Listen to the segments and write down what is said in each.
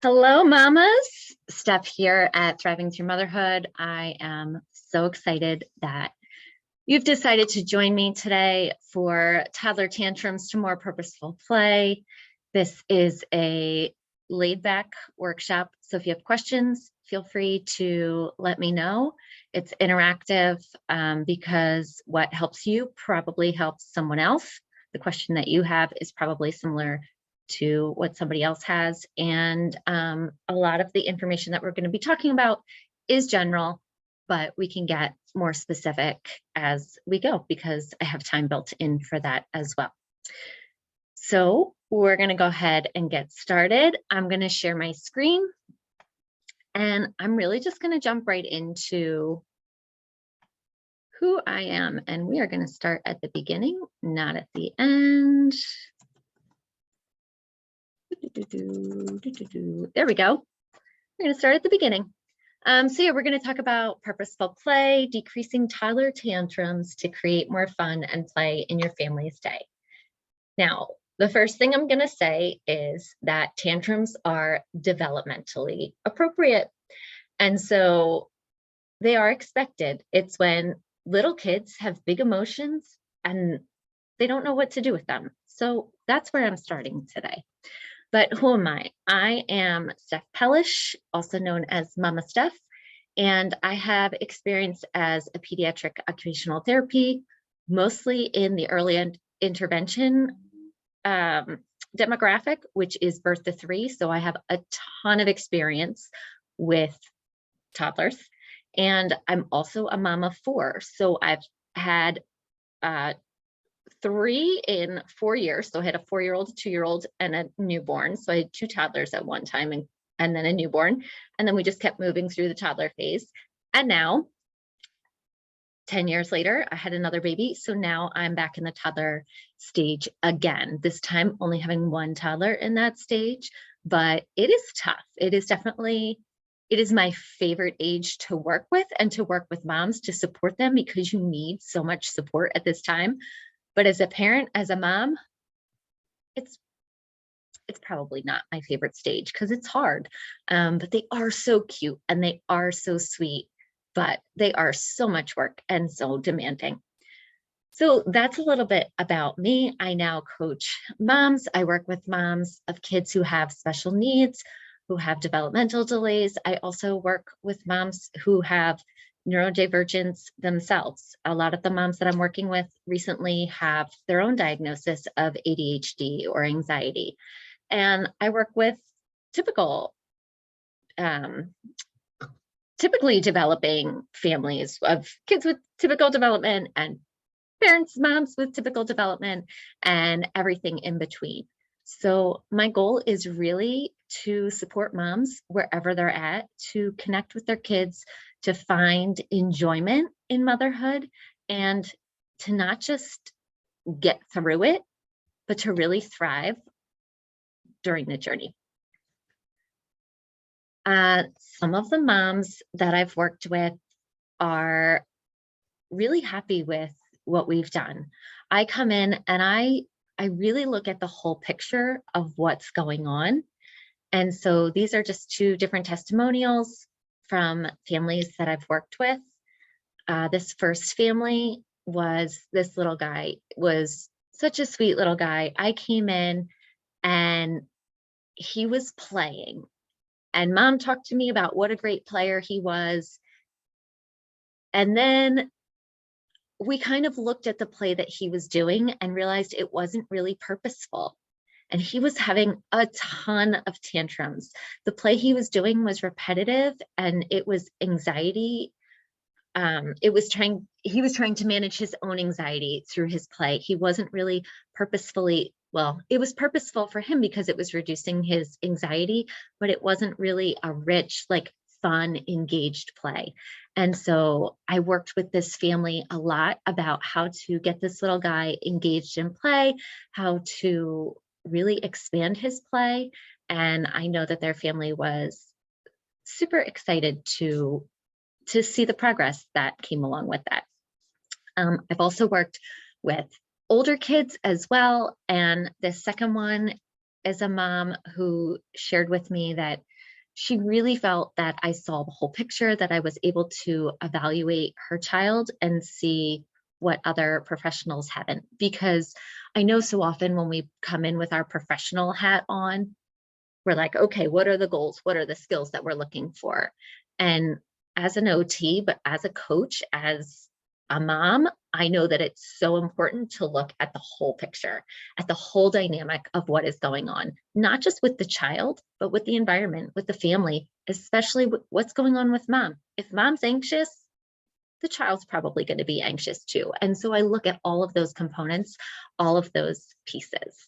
Hello, mamas. Steph here at Thriving Through Motherhood. I am so excited that you've decided to join me today for Toddler Tantrums to More Purposeful Play. This is a laid-back workshop, so if you have questions, feel free to let me know. It's interactive because what helps you probably helps someone else. The question that you have is probably similar to what somebody else has. And a lot of the information that we're going to be talking about is general, but we can get more specific as we go because I have time built in for that as well. So we're going to go ahead and get started. I'm going to share my screen and I'm really just going to jump right into who I am. And we are going to start at the beginning, not at the end. There we go. We're going to start at the beginning. So yeah, we're going to talk about purposeful play, decreasing toddler tantrums to create more fun and play in your family's day. Now, the first thing I'm going to say is that tantrums are developmentally appropriate. And so they are expected. It's when little kids have big emotions and they don't know what to do with them. So that's where I'm starting today. But who am I? I am Steph Pellish, also known as Mama Steph, and I have experience as a pediatric occupational therapy, mostly in the early intervention demographic, which is birth to 3. So I have a ton of experience with toddlers, and I'm also a mama of 4. So I've had 3 in 4 years. So I had a 4-year-old, a 2-year-old, and a newborn. So I had 2 toddlers at one time and then a newborn. And then we just kept moving through the toddler phase. And now, 10 years later, I had another baby. So now I'm back in the toddler stage again, this time only having 1 toddler in that stage. But it is tough. It is my favorite age to work with and to work with moms to support them because you need so much support at this time. But as a parent, as a mom, it's probably not my favorite stage because it's hard. But they are so cute and they are so sweet, but they are so much work and so demanding. So that's a little bit about me. I now coach moms. I work with moms of kids who have special needs, who have developmental delays. I also work with moms who have neurodivergence themselves. A lot of the moms that I'm working with recently have their own diagnosis of ADHD or anxiety. And I work with typically developing families of kids with typical development and moms with typical development and everything in between. So my goal is really to support moms wherever they're at, to connect with their kids, to find enjoyment in motherhood, and to not just get through it, but to really thrive during the journey. Some of the moms that I've worked with are really happy with what we've done. I come in and I really look at the whole picture of what's going on. And so these are just 2 different testimonials from families that I've worked with. This first family was this little guy, was such a sweet little guy. I came in and he was playing and mom talked to me about what a great player he was. And then we kind of looked at the play that he was doing and realized it wasn't really purposeful. And he was having a ton of tantrums. The play he was doing was repetitive and it was anxiety. He was trying to manage his own anxiety through his play. He wasn't really purposefully, well, it was purposeful for him because it was reducing his anxiety, but it wasn't really a rich, like fun, engaged play. And so I worked with this family a lot about how to get this little guy engaged in play, how to really expand his play. And I know that their family was super excited to see the progress that came along with that. I've also worked with older kids as well. And the second one is a mom who shared with me that she really felt that I saw the whole picture, that I was able to evaluate her child and see what other professionals haven't. Because I know so often when we come in with our professional hat on, we're like, okay, what are the goals? What are the skills that we're looking for? And as an OT, but as a coach, as a mom, I know that it's so important to look at the whole picture, at the whole dynamic of what is going on, not just with the child, but with the environment, with the family, especially what's going on with mom. If mom's anxious, the child's probably going to be anxious too. And so I look at all of those components, all of those pieces.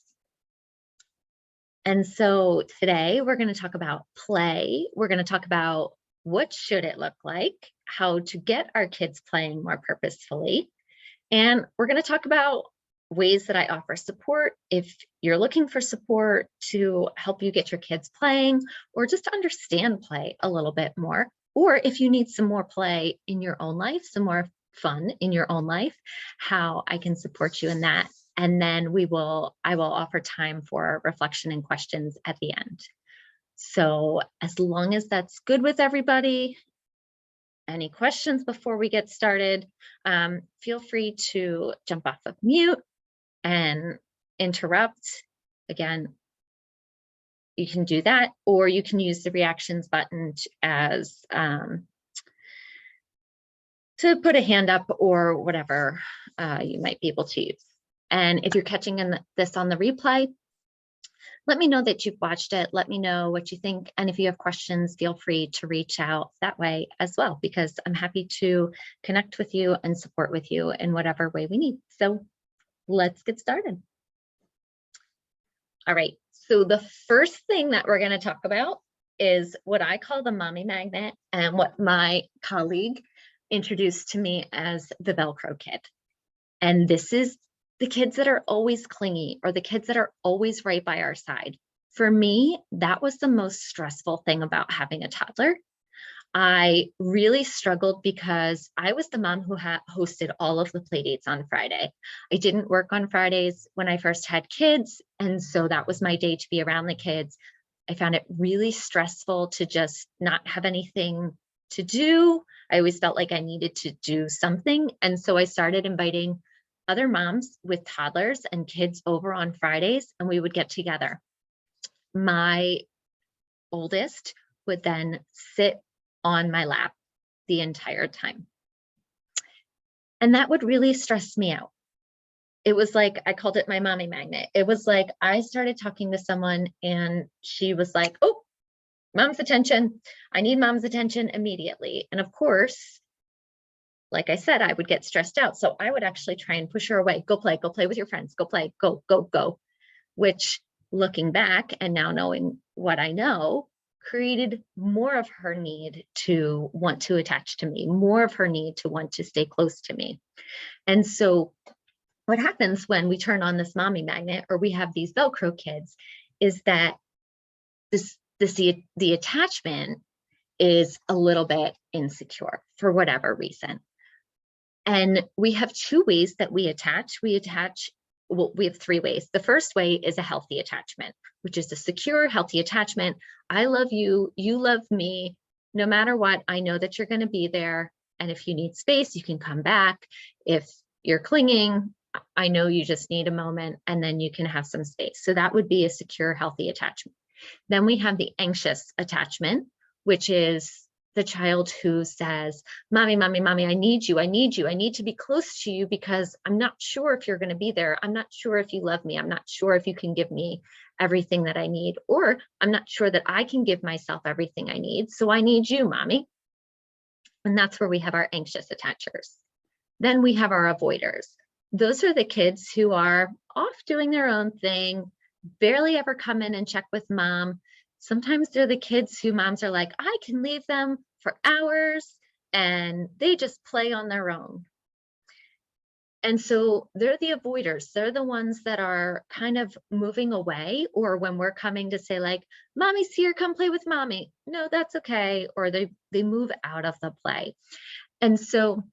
And so today we're going to talk about play. We're going to talk about what should it look like, how to get our kids playing more purposefully. And we're going to talk about ways that I offer support if you're looking for support to help you get your kids playing, or just to understand play a little bit more, or if you need some more play in your own life, some more fun in your own life, how I can support you in that. And then I will offer time for reflection and questions at the end. So as long as that's good with everybody, any questions before we get started, feel free to jump off of mute and interrupt. Again, you can do that, or you can use the reactions button as to put a hand up or whatever you might be able to use. And if you're catching this on the replay, let me know that you've watched it. Let me know what you think. And if you have questions, feel free to reach out that way as well, because I'm happy to connect with you and support with you in whatever way we need. So let's get started. All right. So the first thing that we're going to talk about is what I call the mommy magnet, and what my colleague introduced to me as the Velcro kid. And this is the kids that are always clingy, or the kids that are always right by our side. For me, that was the most stressful thing about having a toddler. I really struggled because I was the mom who hosted all of the play dates on Friday. I didn't work on Fridays when I first had kids, and so that was my day to be around the kids. I found it really stressful to just not have anything to do. I always felt like I needed to do something, and so I started inviting other moms with toddlers and kids over on Fridays, and we would get together. My oldest would then sit on my lap the entire time. And that would really stress me out. It was like, I called it my mommy magnet. It was like I started talking to someone and she was like, oh, mom's attention. I need mom's attention immediately. And of course, like I said, I would get stressed out. So I would actually try and push her away. Go play with your friends, go play, go, go, go. Which, looking back and now knowing what I know, created more of her need to want to attach to me, more of her need to want to stay close to me. And so what happens when we turn on this mommy magnet, or we have these Velcro kids, is that the attachment is a little bit insecure for whatever reason. And we have two ways that we attach. Well, we have three ways. The first way is a healthy attachment, which is a secure, healthy attachment. I love you, you love me. No matter what, I know that you're going to be there. And if you need space, you can come back. If you're clinging, I know you just need a moment, and then you can have some space. So that would be a secure, healthy attachment. Then we have the anxious attachment, which is the child who says, mommy, mommy, mommy, I need you. I need you. I need to be close to you because I'm not sure if you're going to be there. I'm not sure if you love me. I'm not sure if you can give me everything that I need, or I'm not sure that I can give myself everything I need. So I need you, mommy. And that's where we have our anxious attachers. Then we have our avoiders. Those are the kids who are off doing their own thing, barely ever come in and check with mom. Sometimes they're the kids who moms are like, I can leave them for hours and they just play on their own. And so they're the avoiders. They're the ones that are kind of moving away, or when we're coming to say like, mommy's here, come play with mommy. No, that's okay. Or they move out of the play. And so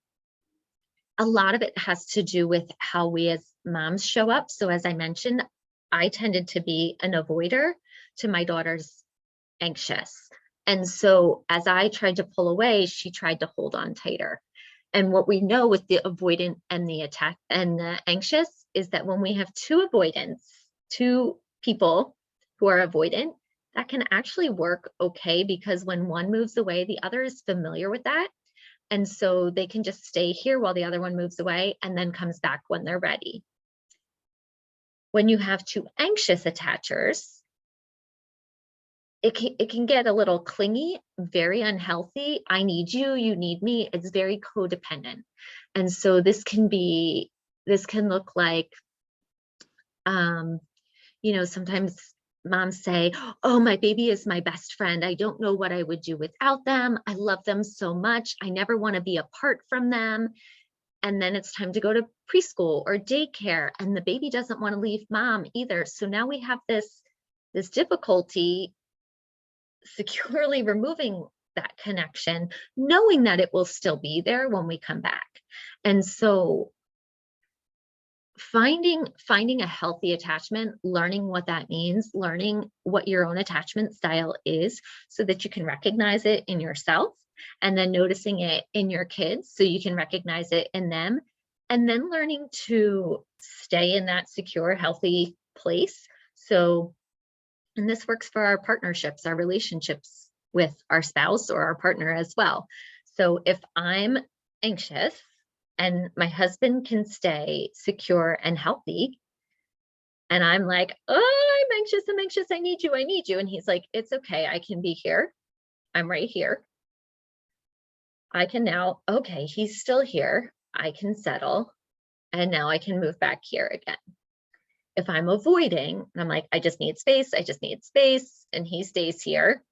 a lot of it has to do with how we as moms show up. So as I mentioned, I tended to be an avoider to my daughter's anxious. And so as I tried to pull away, she tried to hold on tighter. And what we know with the avoidant and the attack and the anxious is that when we have two avoidants, two people who are avoidant, that can actually work okay, because when one moves away, the other is familiar with that. And so they can just stay here while the other one moves away and then comes back when they're ready. When you have two anxious attachers, it can get a little clingy, very unhealthy. I need you, you need me. It's very codependent. And so this can look like, sometimes moms say, oh, my baby is my best friend. I don't know what I would do without them. I love them so much. I never want to be apart from them. And then it's time to go to preschool or daycare, and the baby doesn't want to leave mom either. So now we have this difficulty securely removing that connection, knowing that it will still be there when we come back. And so finding a healthy attachment, learning what that means, learning what your own attachment style is so that you can recognize it in yourself, and then noticing it in your kids so you can recognize it in them, and then learning to stay in that secure, healthy place. So, and this works for our partnerships, our relationships with our spouse or our partner as well. So if I'm anxious and my husband can stay secure and healthy, and I'm like, oh, I'm anxious, I need you. And he's like, it's okay, I can be here. I'm right here. I can now, okay, he's still here. I can settle. And now I can move back here again. If I'm avoiding, and I'm like, I just need space. And he stays here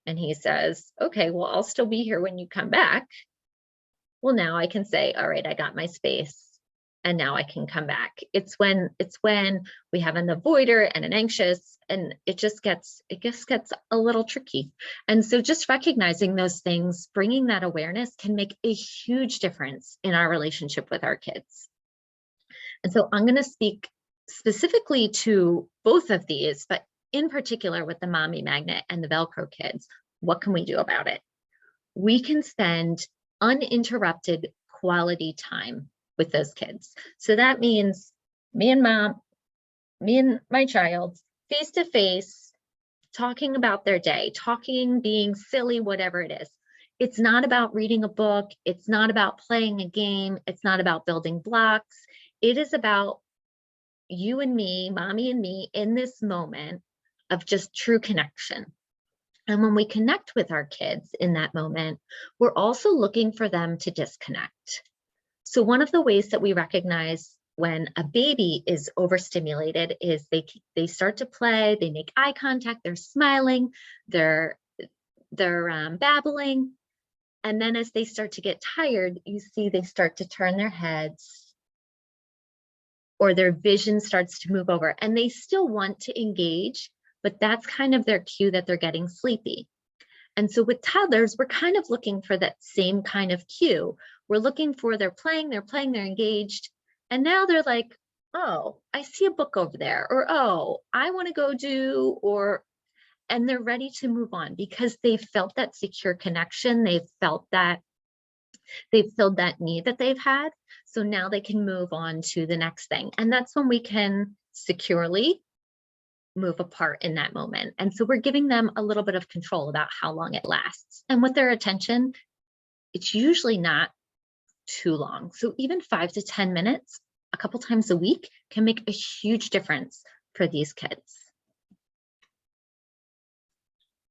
and he says, okay, well, I'll still be here when you come back. Well, now I can say, all right, I got my space and now I can come back. It's when we have an avoider and an anxious, and it just gets a little tricky. And so just recognizing those things, bringing that awareness can make a huge difference in our relationship with our kids. And so I'm going to speak specifically to both of these, but in particular with the mommy magnet and the Velcro kids. What can we do about it? We can spend uninterrupted quality time with those kids. So that means me and my child, face to face, talking about their day, being silly, whatever it is. It's not about reading a book. It's not about playing a game. It's not about building blocks. It is about you and me, mommy and me, in this moment of just true connection. And when we connect with our kids in that moment, we're also looking for them to disconnect. So one of the ways that we recognize when a baby is overstimulated is they start to play, they make eye contact, they're smiling, they're babbling. And then as they start to get tired, you see they start to turn their heads, or their vision starts to move over, and they still want to engage, but that's kind of their cue that they're getting sleepy. And so with toddlers, we're kind of looking for that same kind of cue. We're looking for they're playing, they're engaged. And now they're like, oh, I see a book over there, or, oh, I want to go do, and they're ready to move on because they felt that secure connection. They've felt that they've filled that need that they've had. So now they can move on to the next thing. And that's when we can securely move apart in that moment. And so we're giving them a little bit of control about how long it lasts. And with their attention, it's usually not too long. So even 5 to 10 minutes, a couple times a week, can make a huge difference for these kids.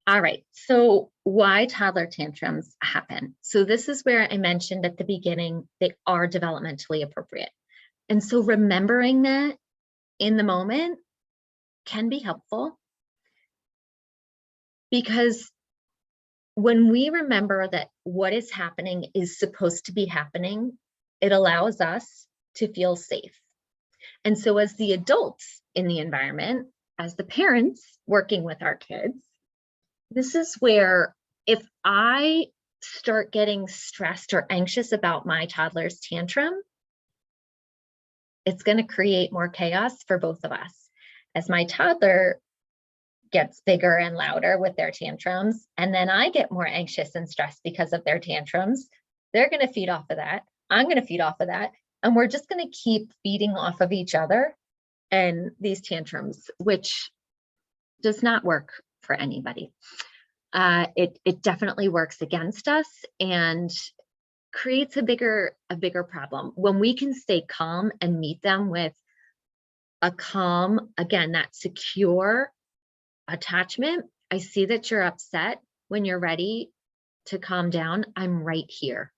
All right, so why toddler tantrums happen? So this is where I mentioned at the beginning, they are developmentally appropriate. And so remembering that in the moment can be helpful, because when we remember that what is happening is supposed to be happening, it allows us to feel safe. And so as the adults in the environment, as the parents working with our kids, this is where if I start getting stressed or anxious about my toddler's tantrum, it's going to create more chaos for both of us. As my toddler gets bigger and louder with their tantrums. And then I get more anxious and stressed because of their tantrums. They're going to feed off of that. I'm going to feed off of that. And we're just going to keep feeding off of each other and these tantrums, which does not work for anybody. It definitely works against us and creates a bigger problem. When we can stay calm and meet them with a calm, again, that secure attachment. I see that you're upset. When you're ready to calm down, I'm right here.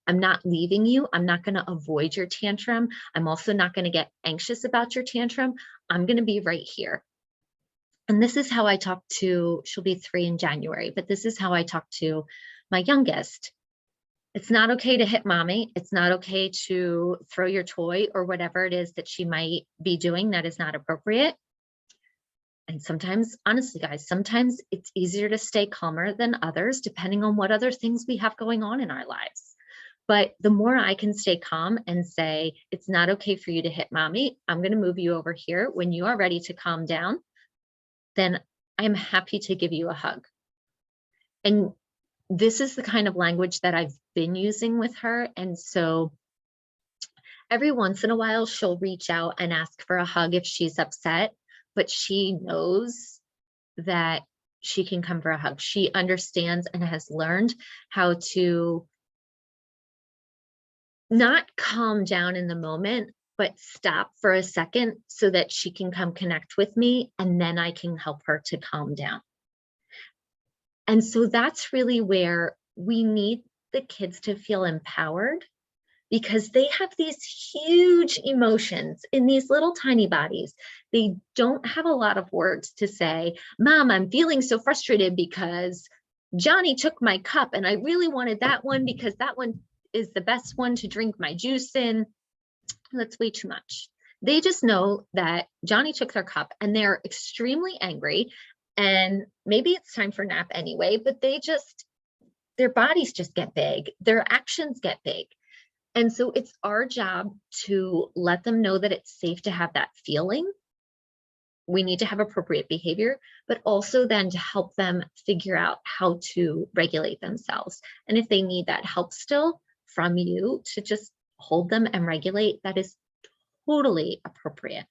I'm not leaving you. I'm not going to avoid your tantrum. I'm also not going to get anxious about your tantrum. I'm going to be right here. And this is how I talk to, she'll be 3 in January, but this is how I talk to my youngest. It's not okay to hit mommy. It's not okay to throw your toy or whatever it is that she might be doing that is not appropriate. And sometimes, honestly, guys, sometimes it's easier to stay calmer than others, depending on what other things we have going on in our lives. But the more I can stay calm and say, it's not okay for you to hit mommy, I'm going to move you over here. When you are ready to calm down, then I'm happy to give you a hug. And this is the kind of language that I've been using with her. And so every once in a while, she'll reach out and ask for a hug if she's upset, but she knows that she can come for a hug. She understands and has learned how to not calm down in the moment, but stop for a second so that she can come connect with me, and then I can help her to calm down. And so that's really where we need the kids to feel empowered, because they have these huge emotions in these little tiny bodies. They don't have a lot of words to say, Mom, I'm feeling so frustrated because Johnny took my cup and I really wanted that one because that one is the best one to drink my juice in. That's way too much. They just know that Johnny took their cup and they're extremely angry, and maybe it's time for a nap anyway, but their bodies just get big, their actions get big. And so it's our job to let them know that it's safe to have that feeling. We need to have appropriate behavior, but also then to help them figure out how to regulate themselves. And if they need that help still from you to just hold them and regulate, that is totally appropriate.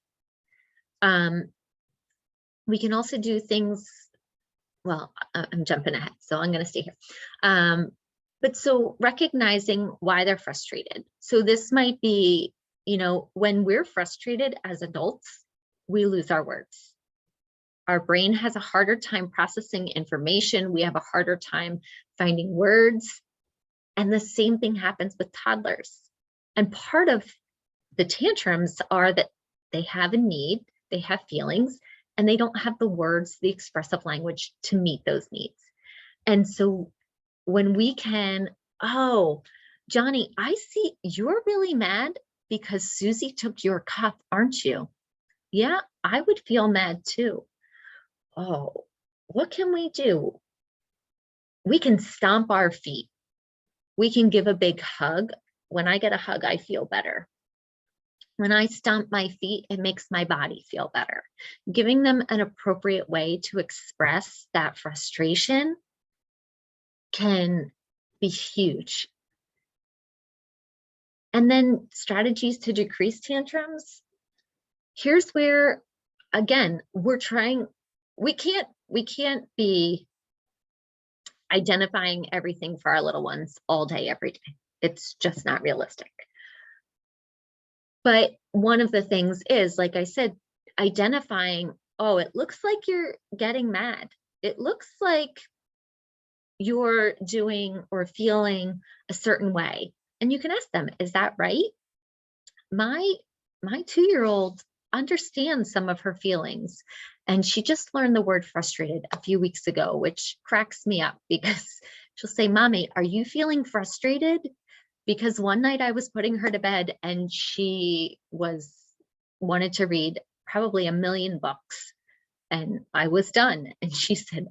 We can also do things, well, I'm jumping ahead, so I'm going to stay here. But so recognizing why they're frustrated. So this might be, when we're frustrated as adults, we lose our words. Our brain has a harder time processing information. We have a harder time finding words. And the same thing happens with toddlers. And part of the tantrums are that they have a need, they have feelings, and they don't have the words, the expressive language to meet those needs. And so when we can, oh, Johnny, I see you're really mad because Susie took your cup, aren't you? Yeah, I would feel mad too. Oh, what can we do? We can stomp our feet. We can give a big hug. When I get a hug, I feel better. When I stomp my feet, it makes my body feel better. Giving them an appropriate way to express that frustration can be huge. And then strategies to decrease tantrums. Here's where, again, we can't be identifying everything for our little ones all day, every day. It's just not realistic. But one of the things is, like I said, identifying, oh, it looks like you're getting mad. It looks like you're doing or feeling a certain way. And you can ask them, is that right? My 2-year-old understands some of her feelings. And she just learned the word frustrated a few weeks ago, which cracks me up because she'll say, Mommy, are you feeling frustrated? Because one night I was putting her to bed and she wanted to read probably 1 million books, and I was done. And she said,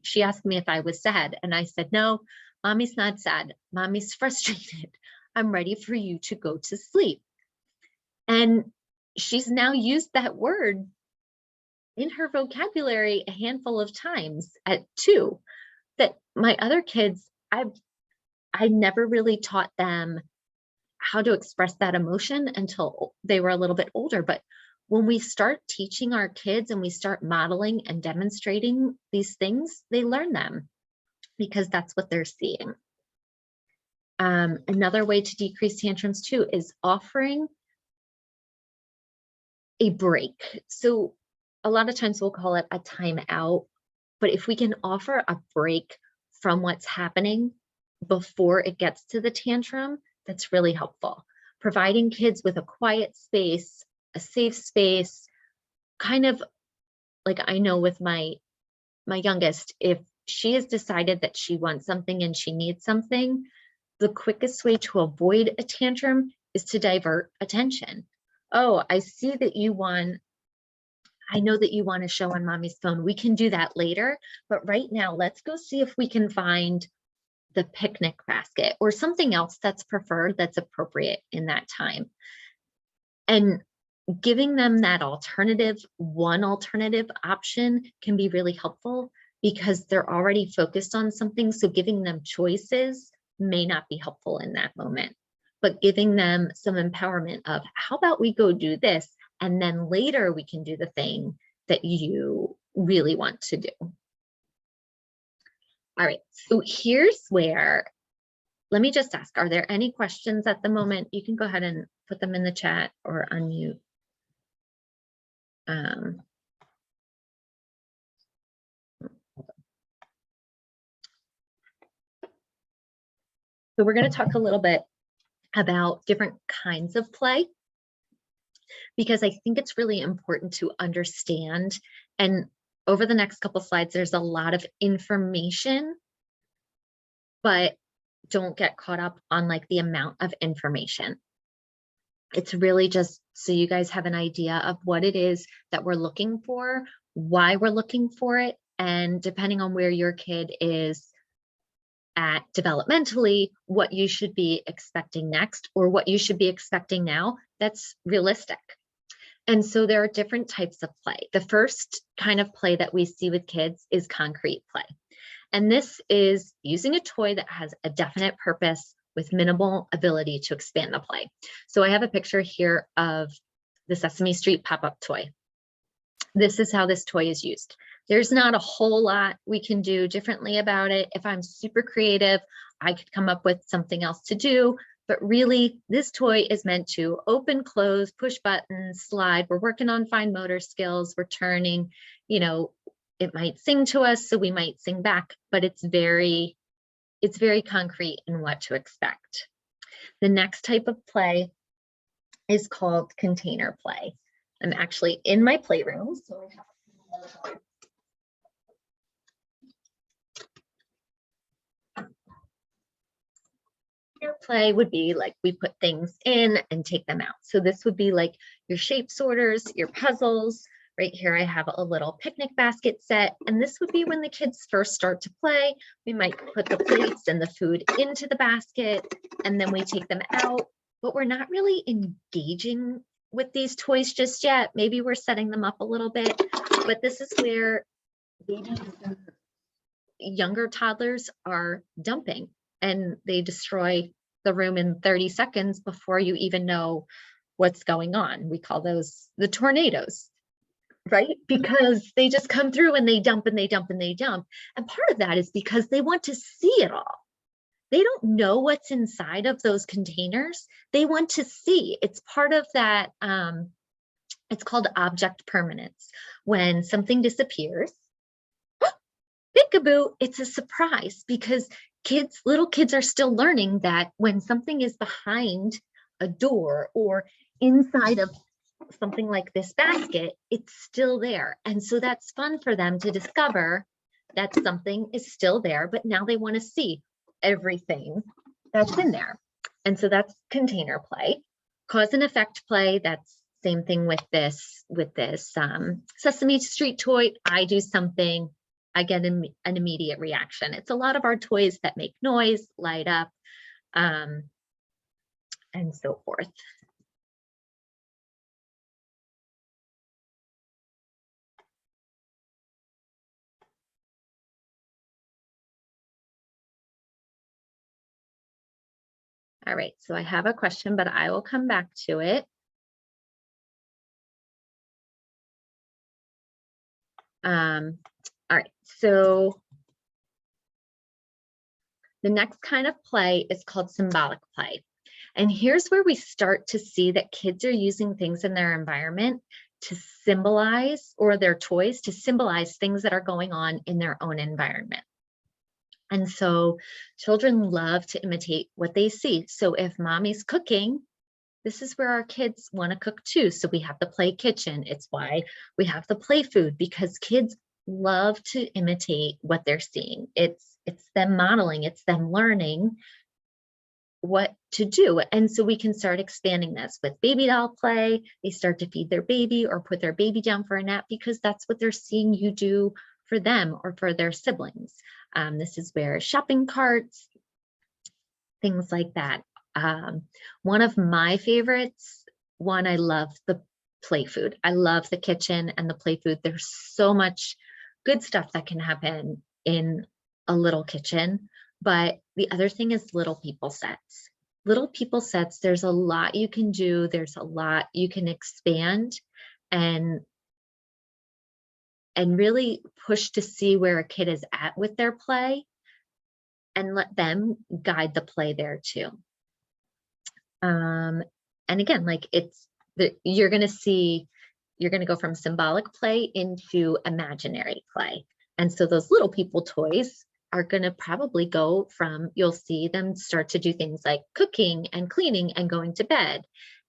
she asked me if I was sad. And I said, no, Mommy's not sad. Mommy's frustrated. I'm ready for you to go to sleep. And she's now used that word in her vocabulary a handful of times at 2 that my other kids, I never really taught them how to express that emotion until they were a little bit older. But when we start teaching our kids and we start modeling and demonstrating these things, they learn them because that's what they're seeing. Another way to decrease tantrums too is offering a break. So a lot of times we'll call it a timeout, but if we can offer a break from what's happening before it gets to the tantrum, that's really helpful. Providing kids with a quiet space, a safe space, kind of like I know with my youngest, if she has decided that she wants something and she needs something, the quickest way to avoid a tantrum is to divert attention. Oh, I see that you want, I know that you want to show on mommy's phone. We can do that later, but right now let's go see if we can find the picnic basket or something else that's preferred, that's appropriate in that time. And giving them that alternative, one alternative option can be really helpful because they're already focused on something. So giving them choices may not be helpful in that moment, but giving them some empowerment of how about we go do this and then later we can do the thing that you really want to do. All right, so here's where, let me just ask, are there any questions at the moment? You can go ahead and put them in the chat or unmute. So we're going to talk a little bit about different kinds of play, because I think it's really important to understand. And over the next couple slides, there's a lot of information, but don't get caught up on like the amount of information. It's really just so you guys have an idea of what it is that we're looking for, why we're looking for it, and depending on where your kid is at developmentally, what you should be expecting next or what you should be expecting now that's realistic. And so there are different types of play. The first kind of play that we see with kids is concrete play. And this is using a toy that has a definite purpose with minimal ability to expand the play. So I have a picture here of the Sesame Street pop-up toy. This is how this toy is used. There's not a whole lot we can do differently about it. If I'm super creative, I could come up with something else to do, but really this toy is meant to open, close, push buttons, slide. We're working on fine motor skills. We're turning, you know, it might sing to us, so we might sing back, but it's very concrete in what to expect. The next type of play is called container play. I'm actually in my playroom, so I have play would be like we put things in and take them out. So this would be like your shape sorters, your puzzles. Right here, I have a little picnic basket set, and this would be when the kids first start to play. We might put the plates and the food into the basket, and then we take them out, but we're not really engaging with these toys just yet. Maybe we're setting them up a little bit, but this is where babies and younger toddlers are dumping, and they destroy the room in 30 seconds before you even know what's going on. We call those the tornadoes, right? Because they just come through and they dump and they dump and they dump. And part of that is because they want to see it all. They don't know what's inside of those containers. They want to see. It's part of that, it's called object permanence. When something disappears, peekaboo, it's a surprise, because little kids are still learning that when something is behind a door or inside of something like this basket, it's still there. And so that's fun for them to discover that something is still there, but now they want to see everything that's in there. And so that's container play. Cause and effect play, that's same thing with this Sesame Street toy. I do something, I get an immediate reaction. It's a lot of our toys that make noise, light up, and so forth. All right, so I have a question, but I will come back to it. All right, so the next kind of play is called symbolic play. And here's where we start to see that kids are using things in their environment to symbolize, or their toys to symbolize things that are going on in their own environment. And so children love to imitate what they see. So if mommy's cooking, this is where our kids want to cook too. So we have the play kitchen. It's why we have the play food, because kids love to imitate what they're seeing. It's them modeling, it's them learning what to do. And so we can start expanding this with baby doll play. They start to feed their baby or put their baby down for a nap because that's what they're seeing you do for them or for their siblings. This is where shopping carts, things like that. One of my favorites, I love the play food. I love the kitchen and the play food. There's so much good stuff that can happen in a little kitchen. But the other thing is little people sets. Little people sets, there's a lot you can do. There's a lot you can expand and really push to see where a kid is at with their play and let them guide the play there too. And again, like you're going to go from symbolic play into imaginary play. And so those little people toys are going to probably go from, you'll see them start to do things like cooking and cleaning and going to bed.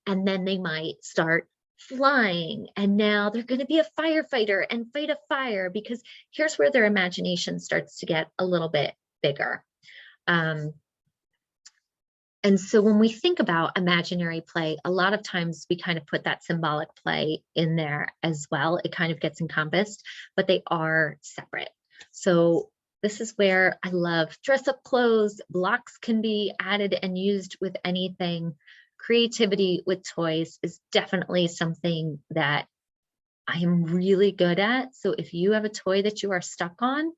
And then they might start flying. And now they're going to be a firefighter and fight a fire, because here's where their imagination starts to get a little bit bigger. And so when we think about imaginary play, a lot of times we kind of put that symbolic play in there as well. It kind of gets encompassed, but they are separate. So this is where I love dress up clothes. Blocks can be added and used with anything. Creativity with toys is definitely something that I am really good at. So if you have a toy that you are stuck on,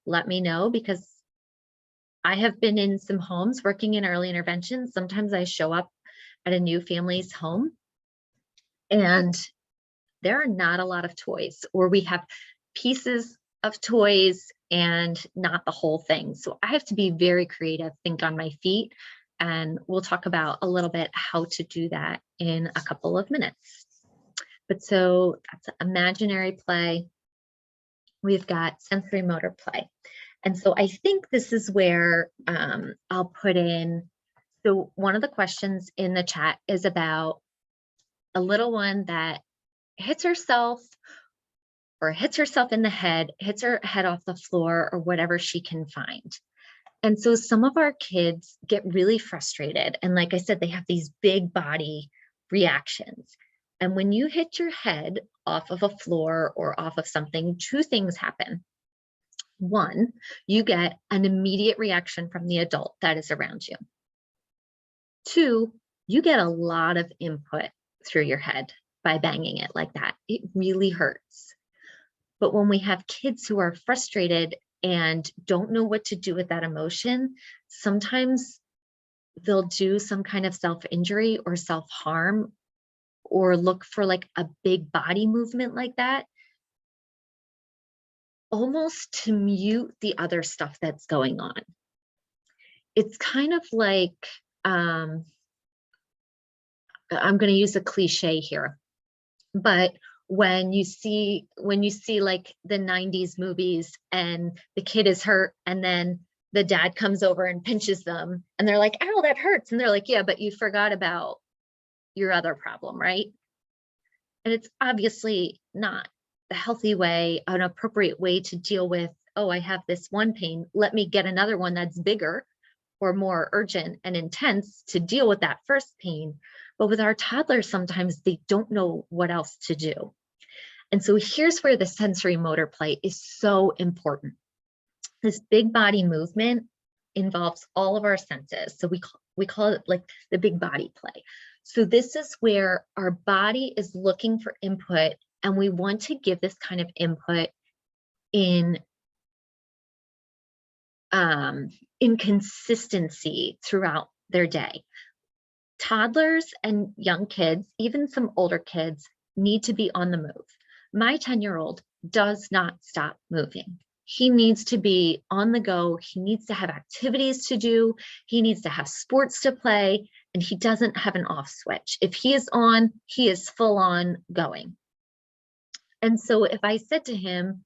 let me know, because I have been in some homes working in early intervention. Sometimes I show up at a new family's home and there are not a lot of toys, or we have pieces of toys and not the whole thing. So I have to be very creative, think on my feet, and we'll talk about a little bit how to do that in a couple of minutes. But so that's imaginary play. We've got sensory motor play. And so I think this is where I'll put in, so one of the questions in the chat is about a little one that hits herself in the head, hits her head off the floor or whatever she can find. And so some of our kids get really frustrated. And like I said, they have these big body reactions. And when you hit your head off of a floor or off of something, two things happen. One, you get an immediate reaction from the adult that is around you. Two, you get a lot of input through your head by banging it like that. It really hurts. But when we have kids who are frustrated and don't know what to do with that emotion, sometimes they'll do some kind of self-injury or self-harm, or look for like a big body movement like that, almost to mute the other stuff that's going on. It's kind of like, I'm going to use a cliche here, but when you see like the 90s movies and the kid is hurt and then the dad comes over and pinches them and they're like, ow, that hurts. And they're like, yeah, but you forgot about your other problem, right? And it's obviously not the healthy way, an appropriate way to deal with, oh, I have this one pain, let me get another one that's bigger or more urgent and intense to deal with that first pain. But with our toddlers, sometimes they don't know what else to do. And so here's where the sensory motor play is so important. This big body movement involves all of our senses. So we call it like the big body play. So this is where our body is looking for input, and we want to give this kind of input in consistency throughout their day. Toddlers and young kids, even some older kids, need to be on the move. My 10-year-old does not stop moving. He needs to be on the go. He needs to have activities to do. He needs to have sports to play, and he doesn't have an off switch. If he is on, he is full on going. And so if I said to him,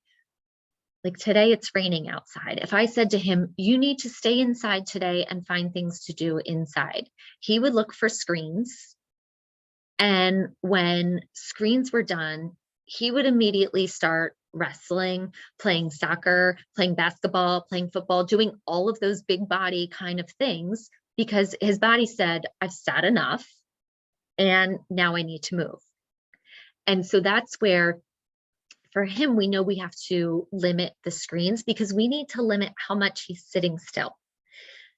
like today it's raining outside, if I said to him, you need to stay inside today and find things to do inside, he would look for screens. And when screens were done, he would immediately start wrestling, playing soccer, playing basketball, playing football, doing all of those big body kind of things, because his body said, I've sat enough and now I need to move. And so that's where, for him, we know we have to limit the screens because we need to limit how much he's sitting still.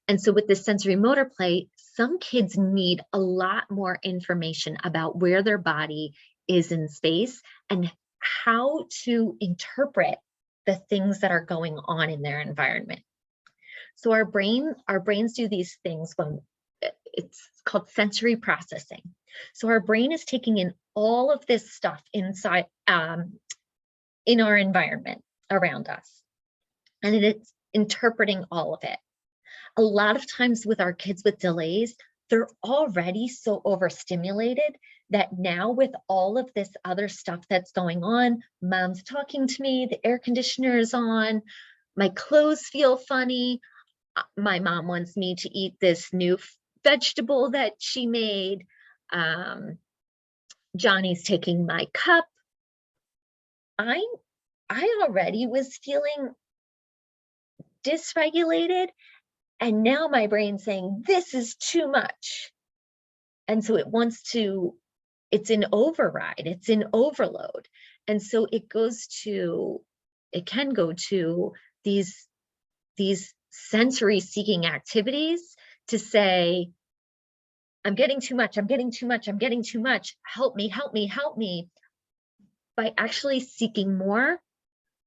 And so with this sensory motor play, some kids need a lot more information about where their body is in space and how to interpret the things that are going on in their environment. So our brains do these things when it's called sensory processing. So our brain is taking in all of this stuff inside in our environment around us, and it's interpreting all of it. A lot of times with our kids with delays, they're already so overstimulated that now with all of this other stuff that's going on, mom's talking to me, the air conditioner is on, my clothes feel funny, my mom wants me to eat this new vegetable that she made, Johnny's taking my cup. I already was feeling dysregulated, and now my brain's saying, this is too much. And so it's in override, it's in overload. And so it can go to these sensory seeking activities to say, I'm getting too much, I'm getting too much, I'm getting too much. Help me, help me, help me. By actually seeking more.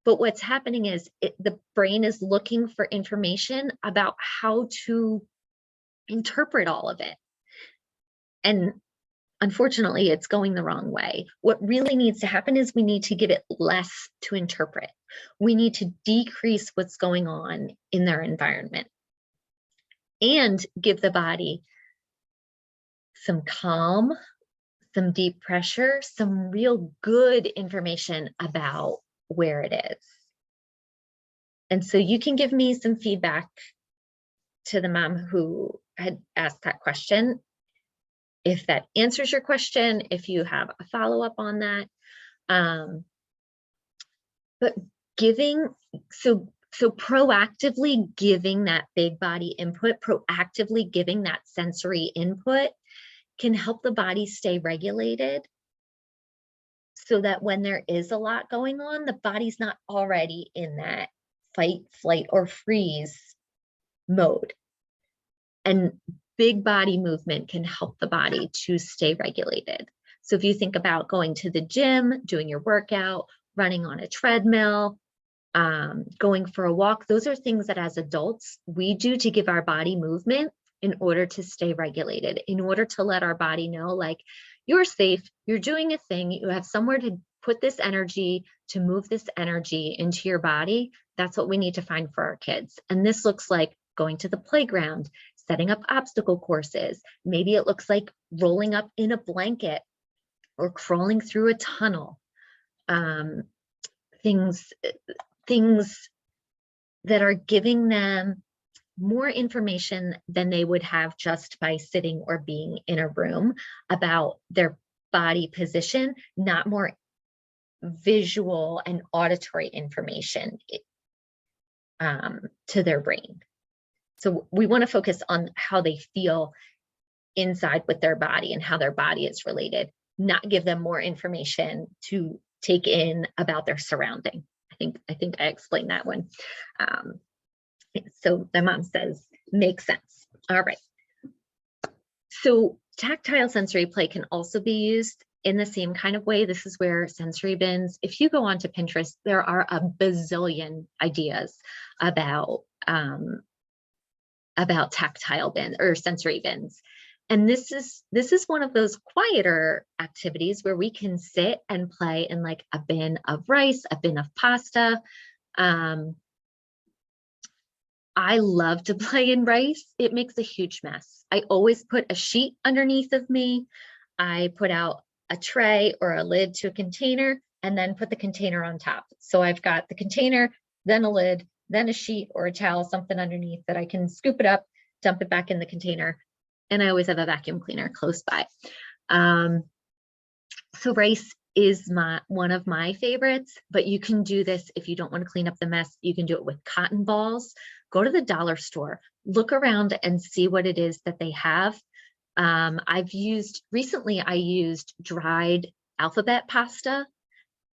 But what's happening is the brain is looking for information about how to interpret all of it. And unfortunately, it's going the wrong way. What really needs to happen is we need to give it less to interpret. We need to decrease what's going on in their environment and give the body some calm, some deep pressure, some real good information about where it is. And so you can give me some feedback to the mom who had asked that question, if that answers your question, if you have a follow-up on that. But so proactively giving that big body input, proactively giving that sensory input can help the body stay regulated, so that when there is a lot going on, the body's not already in that fight, flight, or freeze mode. And big body movement can help the body to stay regulated. So if you think about going to the gym, doing your workout, running on a treadmill, going for a walk, those are things that as adults we do to give our body movement in order to stay regulated, in order to let our body know, like, you're safe, you're doing a thing, you have somewhere to put this energy, to move this energy into your body. That's what we need to find for our kids. And this looks like going to the playground, setting up obstacle courses. Maybe it looks like rolling up in a blanket or crawling through a tunnel. Things that are giving them more information than they would have just by sitting or being in a room about their body position, not more visual and auditory information to their brain. So we want to focus on how they feel inside with their body and how their body is related, not give them more information to take in about their surrounding. I think I explained that one. So the mom says, makes sense. All right. So tactile sensory play can also be used in the same kind of way. This is where sensory bins, if you go onto Pinterest, there are a bazillion ideas about about tactile bins or sensory bins. And this is one of those quieter activities where we can sit and play in like a bin of rice, a bin of pasta. I love to play in rice. It makes a huge mess. I always put a sheet underneath of me. I put out a tray or a lid to a container and then put the container on top. So I've got the container, then a lid, then a sheet or a towel, something underneath that I can scoop it up, dump it back in the container. And I always have a vacuum cleaner close by. So rice is one of my favorites, but you can do this if you don't want to clean up the mess. You can do it with cotton balls. Go to the dollar store, look around and see what it is that they have. Recently I used dried alphabet pasta.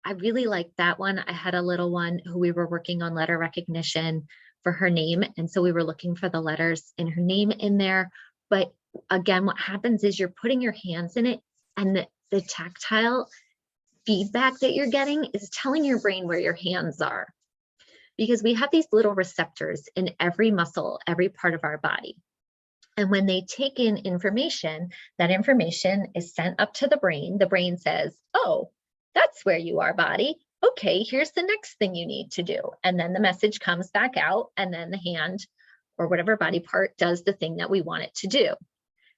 I really liked that one. I had a little one who we were working on letter recognition for her name. And so we were looking for the letters in her name in there. But again, what happens is you're putting your hands in it, and the tactile feedback that you're getting is telling your brain where your hands are, because we have these little receptors in every muscle, every part of our body. And when they take in information, that information is sent up to the brain. The brain says, oh, that's where you are, body. Okay, here's the next thing you need to do. And then the message comes back out, and then the hand or whatever body part does the thing that we want it to do.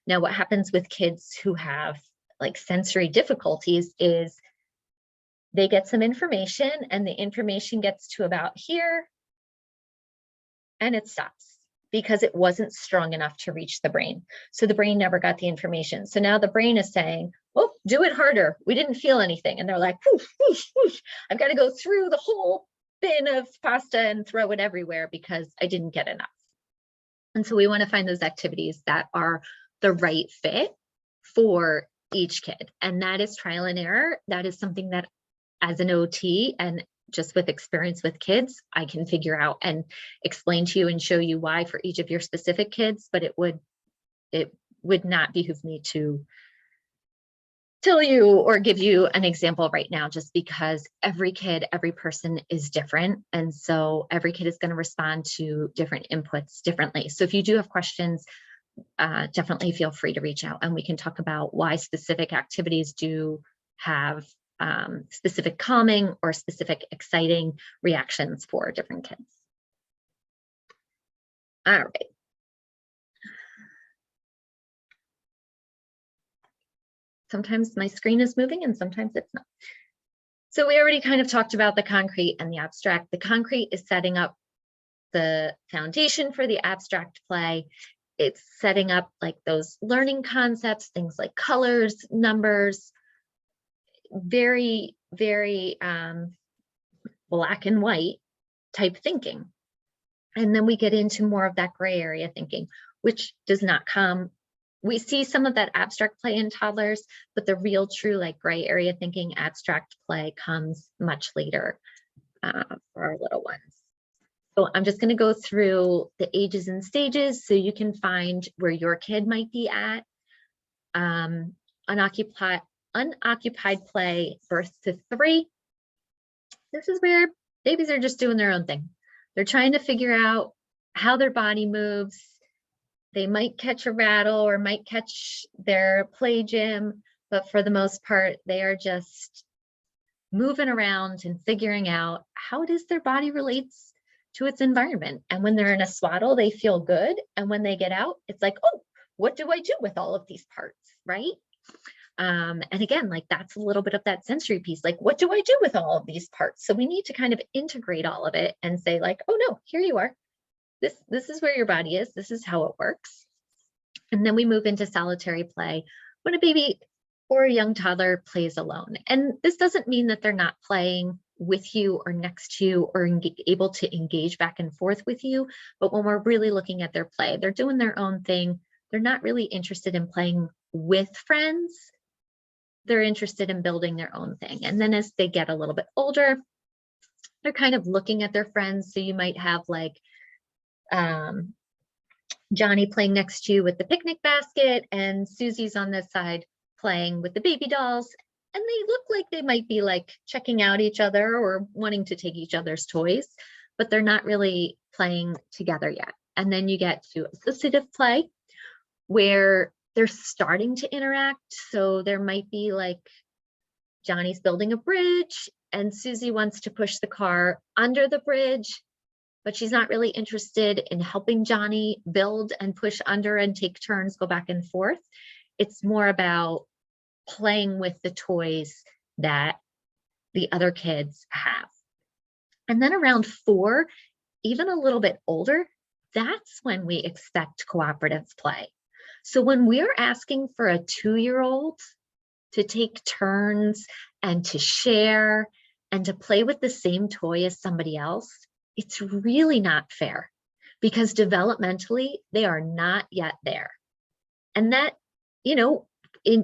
Now, what happens with kids who have like sensory difficulties is they get some information and the information gets to about here and it stops because it wasn't strong enough to reach the brain. So the brain never got the information. So now the brain is saying, well, do it harder. We didn't feel anything. And they're like, whoosh, whoosh, whoosh. I've got to go through the whole bin of pasta and throw it everywhere because I didn't get enough. And so we want to find those activities that are the right fit for each kid. And that is trial and error. That is something that as an OT and just with experience with kids, I can figure out and explain to you and show you why for each of your specific kids, but it would not behoove me to tell you or give you an example right now, just because every kid, every person is different. And so every kid is going to respond to different inputs differently. So if you do have questions, definitely feel free to reach out and we can talk about why specific activities do have specific calming or specific exciting reactions for different kids. All right. Sometimes my screen is moving and sometimes it's not. So we already kind of talked about the concrete and the abstract. The concrete is setting up the foundation for the abstract play. It's setting up like those learning concepts, things like colors, numbers, very, very black and white type thinking. And then we get into more of that gray area thinking, which does not come. We see some of that abstract play in toddlers, but the real true like gray area thinking abstract play comes much later for our little ones. So I'm just going to go through the ages and stages so you can find where your kid might be at. Unoccupied play, birth to 3. This is where babies are just doing their own thing. They're trying to figure out how their body moves. They might catch a rattle or might catch their play gym, but for the most part, they are just moving around and figuring out how it is their body relates to its environment. And when they're in a swaddle, they feel good. And when they get out, it's like, oh, what do I do with all of these parts, right? And again, like that's a little bit of that sensory piece. Like, what do I do with all of these parts? So we need to kind of integrate all of it and say like, oh no, here you are. This is where your body is. This is how it works. And then we move into solitary play when a baby or a young toddler plays alone. And this doesn't mean that they're not playing with you or next to you or able to engage back and forth with you. But when we're really looking at their play, they're doing their own thing. They're not really interested in playing with friends. They're interested in building their own thing. And then as they get a little bit older, they're kind of looking at their friends. So you might have like Johnny playing next to you with the picnic basket and Susie's on this side playing with the baby dolls. And they look like they might be like checking out each other or wanting to take each other's toys, but they're not really playing together yet. And then you get to associative play, where they're starting to interact. So there might be like Johnny's building a bridge and Susie wants to push the car under the bridge, but she's not really interested in helping Johnny build and push under and take turns, go back and forth. It's more about playing with the toys that the other kids have. And then around 4, even a little bit older, that's when we expect cooperative play. So when we're asking for a 2-year-old to take turns and to share and to play with the same toy as somebody else, it's really not fair, because developmentally, they are not yet there. And that,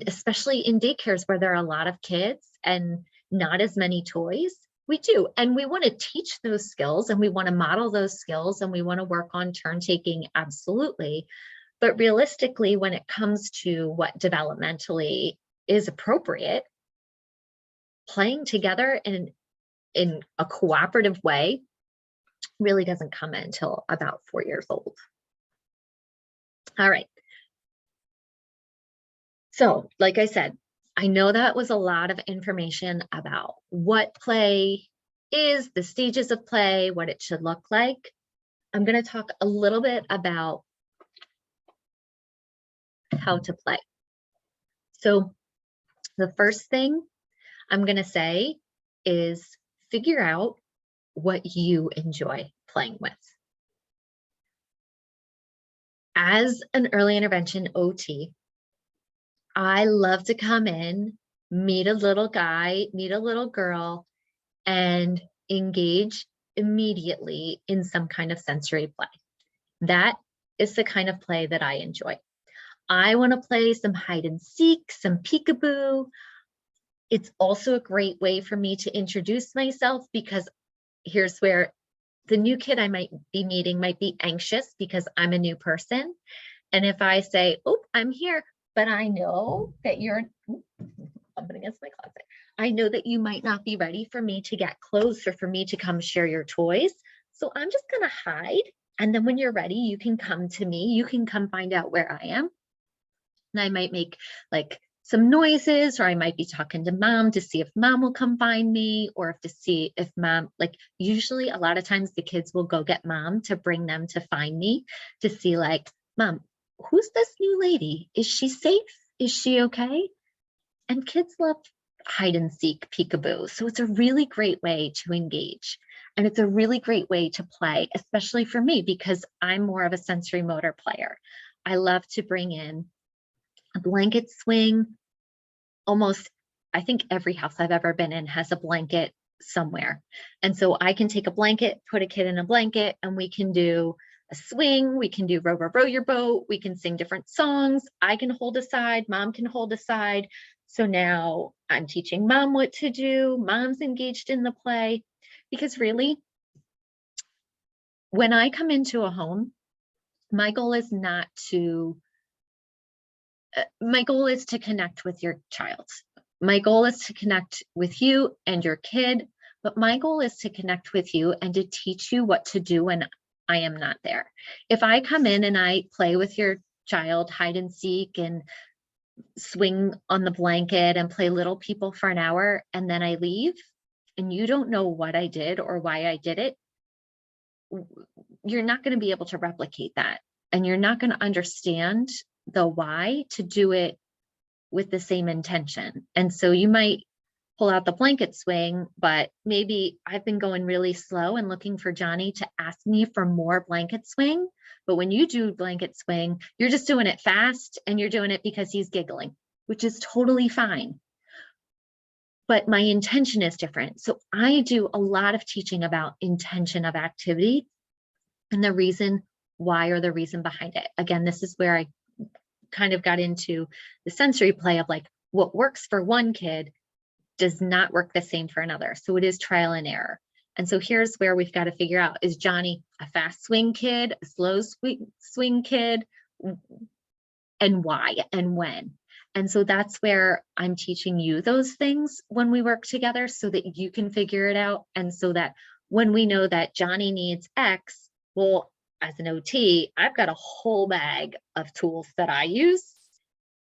especially in daycares where there are a lot of kids and not as many toys, we do. And we want to teach those skills and we want to model those skills and we want to work on turn taking, absolutely. But realistically, when it comes to what developmentally is appropriate, playing together in a cooperative way really doesn't come until about 4 years old. All right. So, like I said, I know that was a lot of information about what play is, the stages of play, what it should look like. I'm going to talk a little bit about how to play. So the first thing I'm going to say is figure out what you enjoy playing with. As an early intervention OT, I love to come in, meet a little guy, meet a little girl, and engage immediately in some kind of sensory play. That is the kind of play that I enjoy. I want to play some hide and seek, some peekaboo. It's also a great way for me to introduce myself, because here's where the new kid I might be meeting might be anxious because I'm a new person. And if I say, oh, I'm here, but I know that you're bumping against my closet. I know that you might not be ready for me to get close or for me to come share your toys. So I'm just going to hide. And then when you're ready, you can come to me. You can come find out where I am. And I might make like some noises, or I might be talking to mom to see if mom will come find me, or if to see if mom, like usually a lot of times the kids will go get mom to bring them to find me to see like, mom, who's this new lady? Is she safe? Is she okay? And kids love hide and seek, peekaboo. So it's a really great way to engage. And it's a really great way to play, especially for me, because I'm more of a sensory motor player. I love to bring in a blanket swing. Almost, I think every house I've ever been in has a blanket somewhere. And so I can take a blanket, put a kid in a blanket, and we can do a swing. We can do row, row, row your boat. We can sing different songs. I can hold a side. Mom can hold a side. So now I'm teaching mom what to do. Mom's engaged in the play. Because really, when I come into a home, my goal is to connect with your child. My goal is to connect with you and your kid, but my goal is to connect with you and to teach you what to do when I am not there. If I come in and I play with your child, hide and seek and swing on the blanket and play little people for an hour, and then I leave and you don't know what I did or why I did it, you're not going to be able to replicate that. And you're not going to understand the why to do it with the same intention. And so you might pull out the blanket swing, but maybe I've been going really slow and looking for Johnny to ask me for more blanket swing. But when you do blanket swing, you're just doing it fast and you're doing it because he's giggling, which is totally fine. But my intention is different. So I do a lot of teaching about intention of activity and the reason why, or the reason behind it. Again, this is where I kind of got into the sensory play of like what works for one kid does not work the same for another. So it is trial and error. And so here's where we've got to figure out, is Johnny a fast swing kid, a slow swing kid, and why and when? And so that's where I'm teaching you those things when we work together so that you can figure it out. And so that when we know that Johnny needs X, well, as an OT, I've got a whole bag of tools that I use.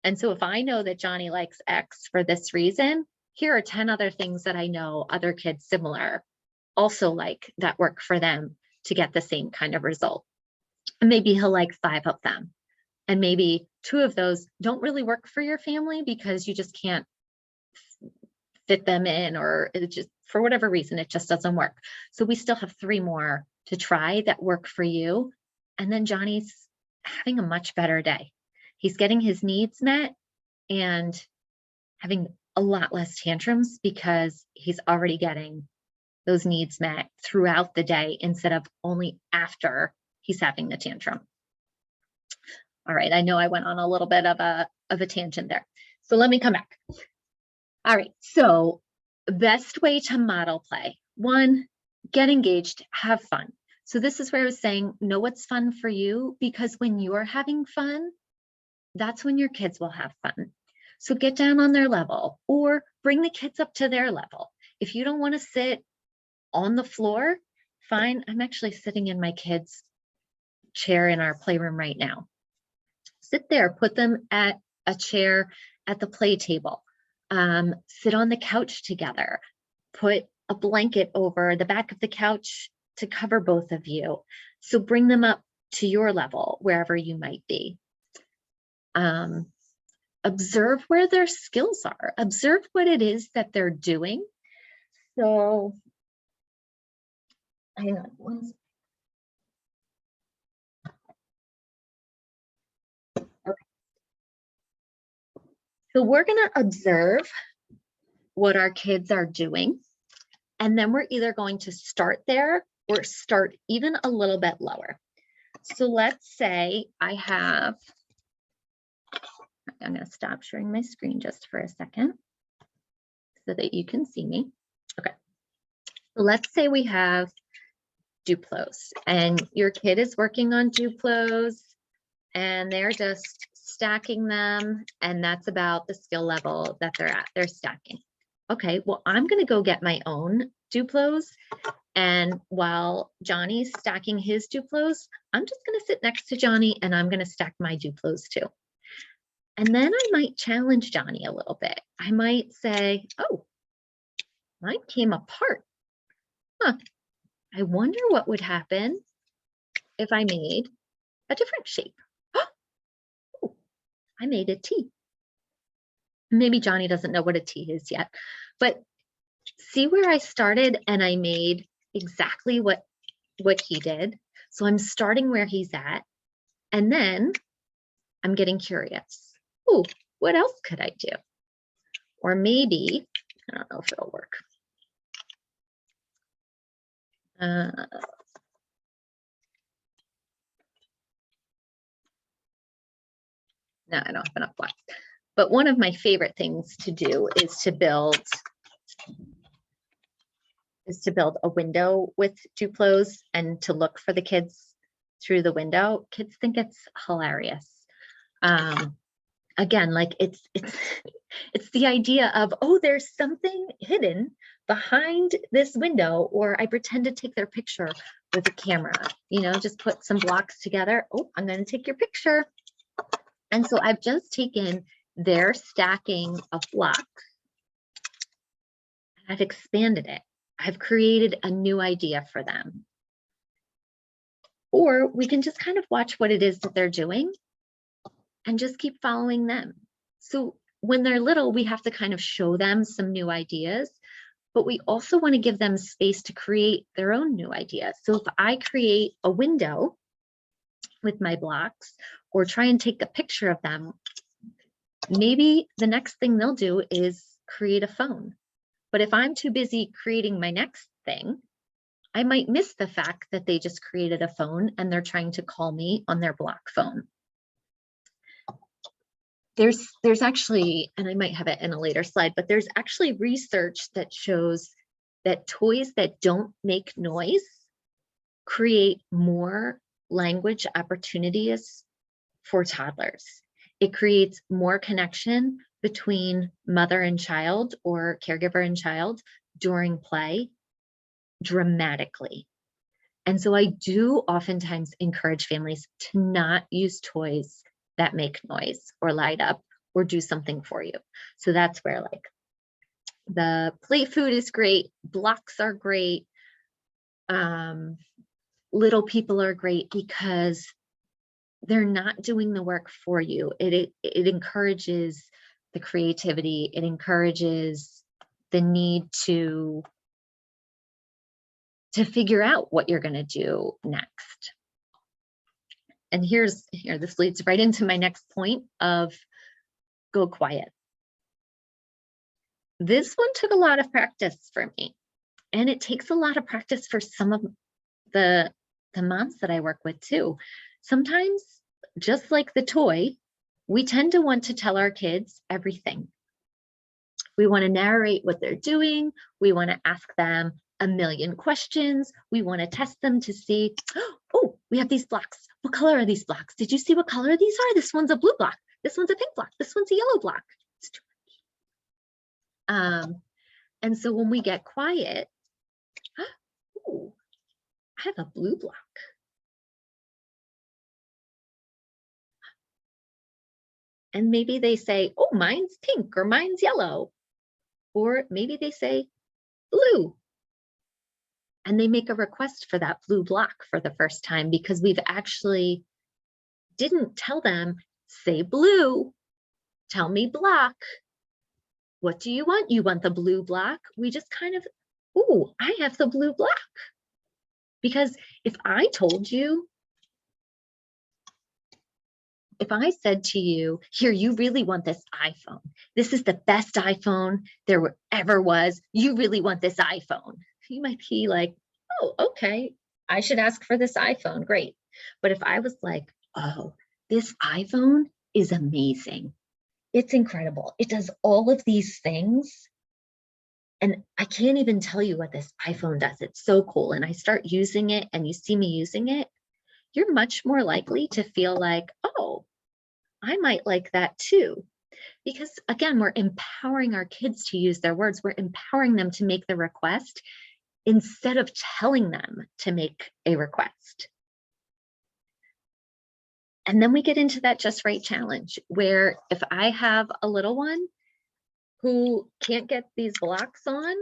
And so if I know that Johnny likes X for this reason, here are 10 other things that I know other kids similar also like that work for them to get the same kind of result. And maybe he'll like 5 of them. And maybe 2 of those don't really work for your family because you just can't fit them in, or it just, for whatever reason, it just doesn't work. So we still have 3 more to try that work for you. And then Johnny's having a much better day. He's getting his needs met and having a lot less tantrums because he's already getting those needs met throughout the day instead of only after he's having the tantrum. All right, I know I went on a little bit of a tangent there. So let me come back. All right, so best way to model play. 1, get engaged, have fun. So this is where I was saying, know what's fun for you, because when you're having fun, that's when your kids will have fun. So get down on their level or bring the kids up to their level. If you don't want to sit on the floor, fine. I'm actually sitting in my kids' chair in our playroom right now. Sit there, put them at a chair at the play table. Sit on the couch together. Put a blanket over the back of the couch to cover both of you. So bring them up to your level, wherever you might be. Observe where their skills are. Observe what it is that they're doing. So, hang on one second. Okay. So we're going to observe what our kids are doing. And then we're either going to start there or start even a little bit lower. So let's say I have, I'm going to stop sharing my screen just for a second so that you can see me. Okay. So let's say we have Duplos and your kid is working on Duplos and they're just stacking them. And that's about the skill level that they're at. They're stacking. Okay, well, I'm going to go get my own Duplos. And while Johnny's stacking his Duplos, I'm just going to sit next to Johnny and I'm going to stack my Duplos too. And then I might challenge Johnny a little bit. I might say, oh, mine came apart. Huh. I wonder what would happen if I made a different shape. Oh, I made a T. Maybe Johnny doesn't know what a T is yet, but see where I started and I made exactly what he did. So I'm starting where he's at, and then I'm getting curious. Oh, what else could I do? Or maybe, I don't know if it'll work. No, I don't have enough blocks. But one of my favorite things to do is to build a window with Duplos and to look for the kids through the window. Kids think it's hilarious. Again, like it's the idea of, oh, there's something hidden behind this window, or I pretend to take their picture with a camera, just put some blocks together. Oh, I'm going to take your picture. And so I've just taken their stacking of blocks. I've expanded it. I've created a new idea for them. Or we can just kind of watch what it is that they're doing and just keep following them. So when they're little, we have to kind of show them some new ideas, but we also want to give them space to create their own new ideas. So if I create a window with my blocks or try and take a picture of them, maybe the next thing they'll do is create a phone. But if I'm too busy creating my next thing, I might miss the fact that they just created a phone and they're trying to call me on their block phone. There's actually, and I might have it in a later slide, but there's actually research that shows that toys that don't make noise create more language opportunities for toddlers. It creates more connection between mother and child or caregiver and child during play dramatically. And so I do oftentimes encourage families to not use toys that make noise or light up or do something for you. So that's where like the play food is great, blocks are great, little people are great because they're not doing the work for you. It encourages the creativity. It encourages the need to figure out what you're going to do next. And this leads right into my next point of go quiet. This one took a lot of practice for me, and it takes a lot of practice for some of the moms that I work with too. Sometimes, just like the toy, we tend to want to tell our kids everything. We want to narrate what they're doing. We want to ask them a million questions. We want to test them to see, oh, we have these blocks. What color are these blocks? Did you see what color these are? This one's a blue block. This one's a pink block. This one's a yellow block. It's too much. And so when we get quiet, oh, I have a blue block. And maybe they say, oh, mine's pink or mine's yellow. Or maybe they say blue. And they make a request for that blue block for the first time because we've actually didn't tell them, say blue, tell me block. What do you want? You want the blue block? We just kind of, oh, I have the blue block. Because if I told you, if I said to you, here, you really want this iPhone. This is the best iPhone there ever was. You really want this iPhone. You might be like, oh, okay, I should ask for this iPhone. Great. But if I was like, oh, this iPhone is amazing. It's incredible. It does all of these things. And I can't even tell you what this iPhone does. It's so cool. And I start using it and you see me using it. You're much more likely to feel like, oh, I might like that too. Because again, we're empowering our kids to use their words. We're empowering them to make the request instead of telling them to make a request. And then we get into that just right challenge where if I have a little one who can't get these blocks on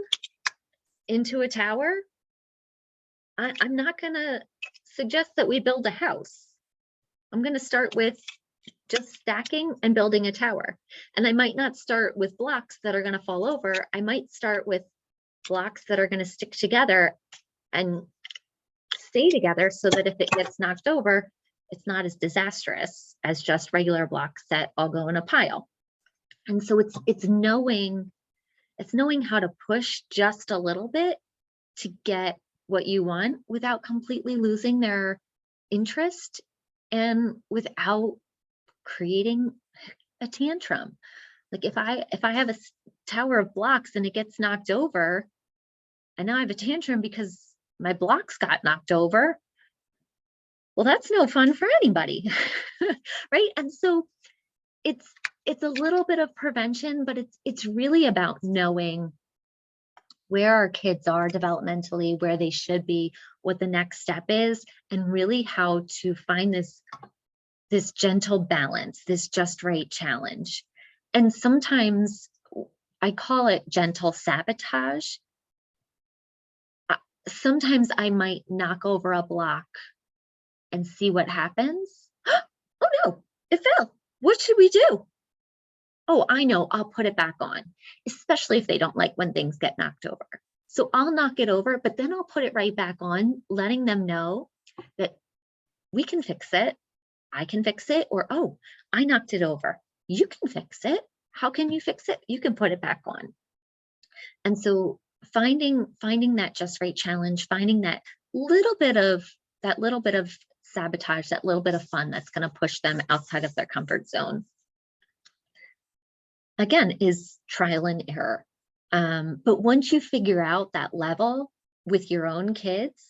into a tower, I'm not going to suggest that we build a house. I'm going to start with just stacking and building a tower. And I might not start with blocks that are going to fall over. I might start with blocks that are going to stick together and stay together so that if it gets knocked over, it's not as disastrous as just regular blocks that all go in a pile. And so it's knowing how to push just a little bit to get what you want without completely losing their interest and without creating a tantrum. Like if I have a tower of blocks and it gets knocked over, and now I have a tantrum because my blocks got knocked over, well, that's no fun for anybody, right? And so it's a little bit of prevention, but it's really about knowing where our kids are developmentally, where they should be, what the next step is, and really how to find this gentle balance, this just right challenge. And sometimes I call it gentle sabotage. Sometimes I might knock over a block and see what happens. Oh no, it fell. What should we do? Oh, I know, I'll put it back on, especially if they don't like when things get knocked over. So I'll knock it over, but then I'll put it right back on, letting them know that we can fix it. I can fix it, or, oh, I knocked it over. You can fix it. How can you fix it? You can put it back on. And so finding that just right challenge, finding that little bit of sabotage, that little bit of fun that's going to push them outside of their comfort zone, again, is trial and error. But once you figure out that level with your own kids,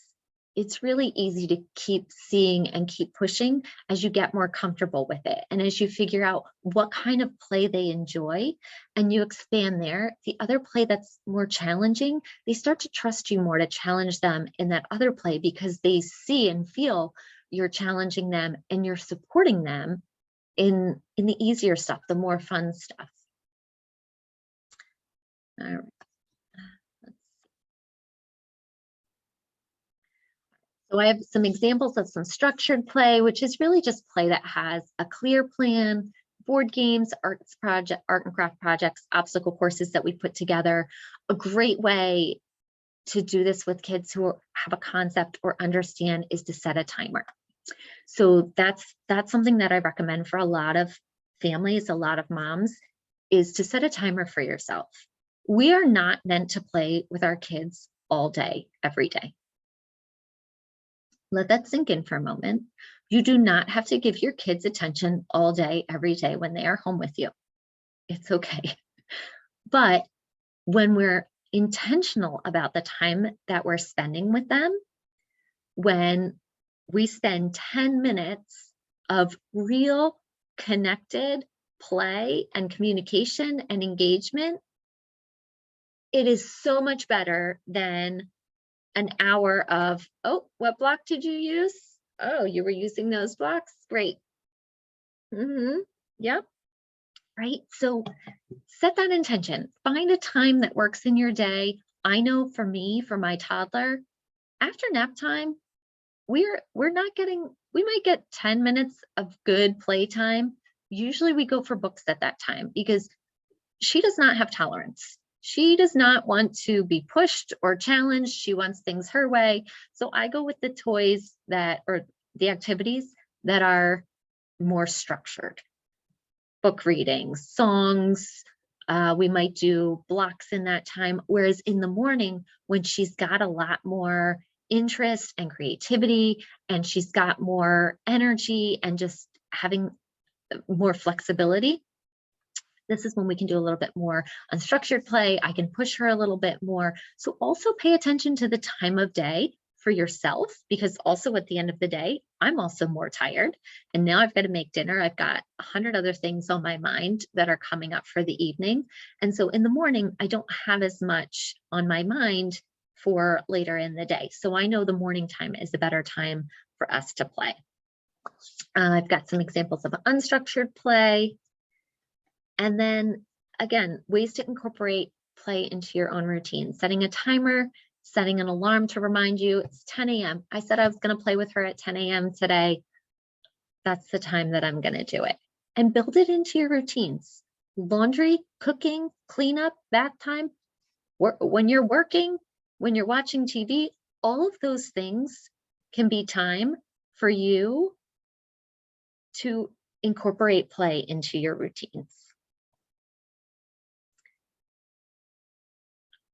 it's really easy to keep seeing and keep pushing as you get more comfortable with it. And as you figure out what kind of play they enjoy and you expand there, the other play that's more challenging, they start to trust you more to challenge them in that other play because they see and feel you're challenging them and you're supporting them in the easier stuff, the more fun stuff. All right. So I have some examples of some structured play, which is really just play that has a clear plan, board games, art and craft projects, obstacle courses that we put together. A great way to do this with kids who have a concept or understand is to set a timer. So that's something that I recommend for a lot of families, a lot of moms, is to set a timer for yourself. We are not meant to play with our kids all day, every day. Let that sink in for a moment. You do not have to give your kids attention all day, every day when they are home with you. It's okay. But when we're intentional about the time that we're spending with them, when we spend 10 minutes of real connected play and communication and engagement, it is so much better than an hour of, oh, what block did you use? Oh, you were using those blocks? Great. Yep. Right. So set that intention. Find a time that works in your day. I know for me, for my toddler, after nap time, we might get 10 minutes of good playtime. Usually we go for books at that time because she does not have tolerance. She does not want to be pushed or challenged. She wants things her way. So I go with the toys or the activities that are more structured. Book readings, songs, we might do blocks in that time. Whereas in the morning, when she's got a lot more interest and creativity, and she's got more energy and just having more flexibility, this is when we can do a little bit more unstructured play. I can push her a little bit more. So also pay attention to the time of day for yourself, because also at the end of the day, I'm also more tired. And now I've got to make dinner. I've got 100 other things on my mind that are coming up for the evening. And so in the morning, I don't have as much on my mind for later in the day. So I know the morning time is a better time for us to play. I've got some examples of unstructured play. And then again, ways to incorporate play into your own routine, setting a timer, setting an alarm to remind you it's 10 a.m. I said I was going to play with her at 10 a.m. today. That's the time that I'm going to do it. And build it into your routines. Laundry, cooking, cleanup, bath time. When you're working, when you're watching TV, all of those things can be time for you to incorporate play into your routines.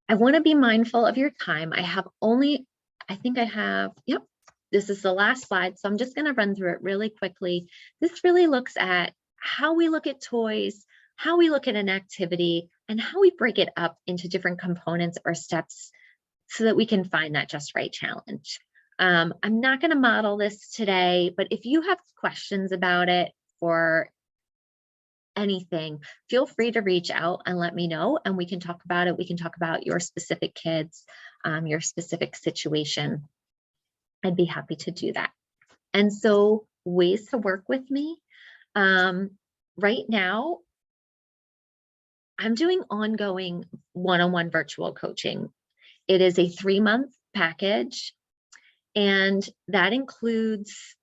I want to be mindful of your time. Yep, this is the last slide. So I'm just going to run through it really quickly. This really looks at how we look at toys, how we look at an activity, and how we break it up into different components or steps so that we can find that just right challenge. I'm not going to model this today, but if you have questions about it or anything, feel free to reach out and let me know, and we can talk about it. We can talk about your specific kids, your specific situation. I'd be happy to do that. And so ways to work with me. Right now, I'm doing ongoing one-on-one virtual coaching. It is a 3-month package, and that includes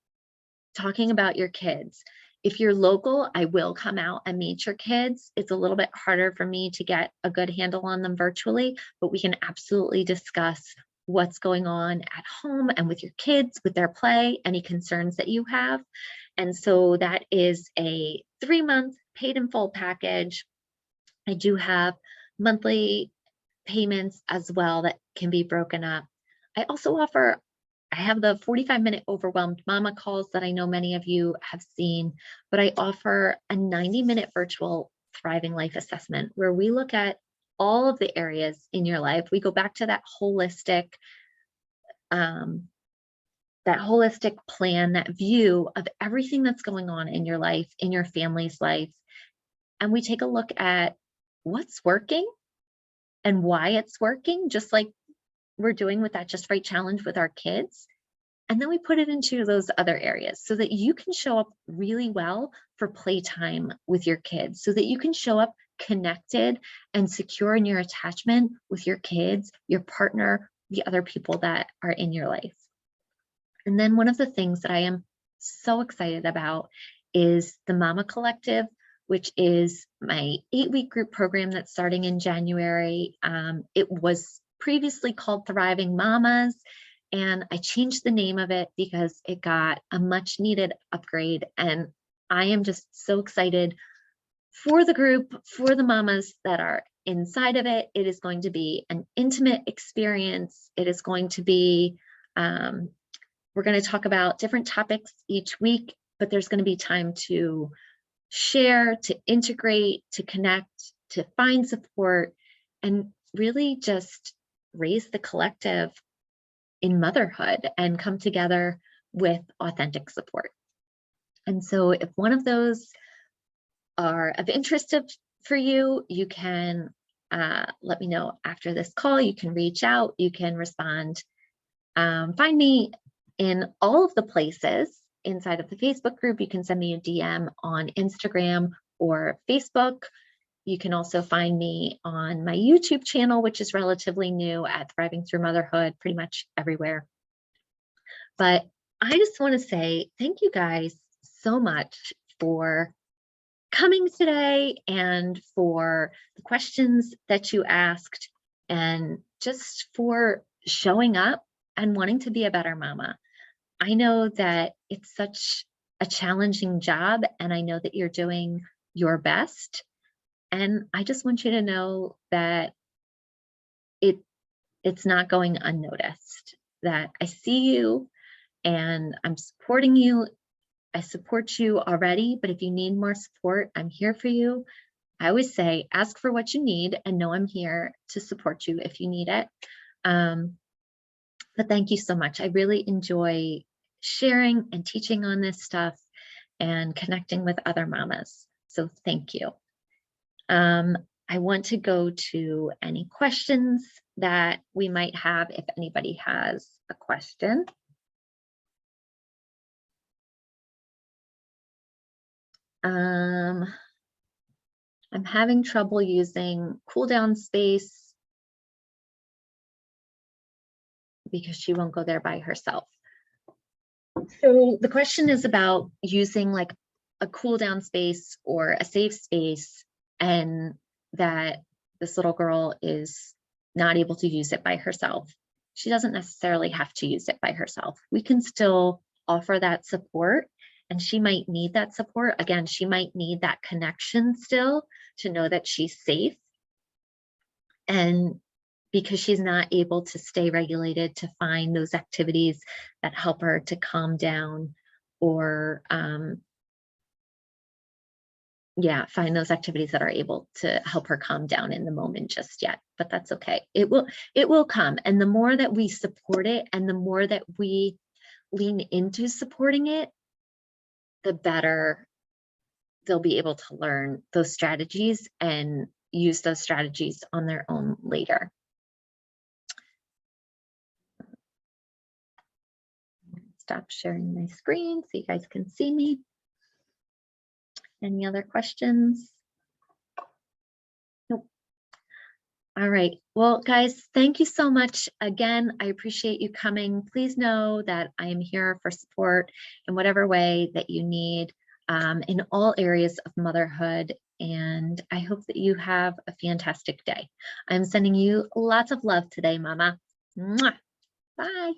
talking about your kids. If you're local, I will come out and meet your kids. It's a little bit harder for me to get a good handle on them virtually, but we can absolutely discuss what's going on at home and with your kids, with their play, any concerns that you have. And so that is a 3-month paid in full package. I do have monthly payments as well that can be broken up. I have the 45-minute overwhelmed mama calls that I know many of you have seen, but I offer a 90-minute virtual thriving life assessment where we look at all of the areas in your life. We go back to that holistic that holistic plan, that view of everything that's going on in your life, in your family's life. And we take a look at what's working and why it's working, just like we're doing with that Just Right challenge with our kids. And then we put it into those other areas so that you can show up really well for playtime with your kids, so that you can show up connected and secure in your attachment with your kids, your partner, the other people that are in your life. And then one of the things that I am so excited about is the Mama Collective, which is my 8-week group program that's starting in January. It was previously called Thriving Mamas, and I changed the name of it because it got a much needed upgrade. And I am just so excited for the group, for the mamas that are inside of it. It is going to be an intimate experience. It is going to be, we're going to talk about different topics each week, but there's going to be time to share, to integrate, to connect, to find support, and really just raise the collective in motherhood and come together with authentic support. And so if one of those are of interest for you, you can let me know after this call. You can reach out, you can respond. Find me in all of the places inside of the Facebook group. You can send me a DM on Instagram or Facebook. You can also find me on my YouTube channel, which is relatively new, at Thriving Through Motherhood, pretty much everywhere. But I just want to say thank you guys so much for coming today and for the questions that you asked, and just for showing up and wanting to be a better mama. I know that it's such a challenging job, and I know that you're doing your best. And I just want you to know that it's not going unnoticed, that I see you and I'm supporting you. I support you already, but if you need more support, I'm here for you. I always say, ask for what you need and know I'm here to support you if you need it. But thank you so much. I really enjoy sharing and teaching on this stuff and connecting with other mamas. So thank you. I want to go to any questions that we might have, if anybody has a question. I'm having trouble using cool down space because she won't go there by herself. So the question is about using like a cool down space or a safe space, and that this little girl is not able to use it by herself. She doesn't necessarily have to use it by herself. We can still offer that support, and she might need that support. Again, she might need that connection still to know that she's safe. And because she's not able to stay regulated, to find those activities that help her to calm down, or find those activities that are able to help her calm down in the moment just yet. But that's okay. It will come. And the more that we support it and the more that we lean into supporting it, the better they'll be able to learn those strategies and use those strategies on their own later. Stop sharing my screen so you guys can see me. Any other questions? Nope. All right. Well, guys, thank you so much. Again, I appreciate you coming. Please know that I am here for support in whatever way that you need, in all areas of motherhood. And I hope that you have a fantastic day. I'm sending you lots of love today, Mama. Mwah. Bye.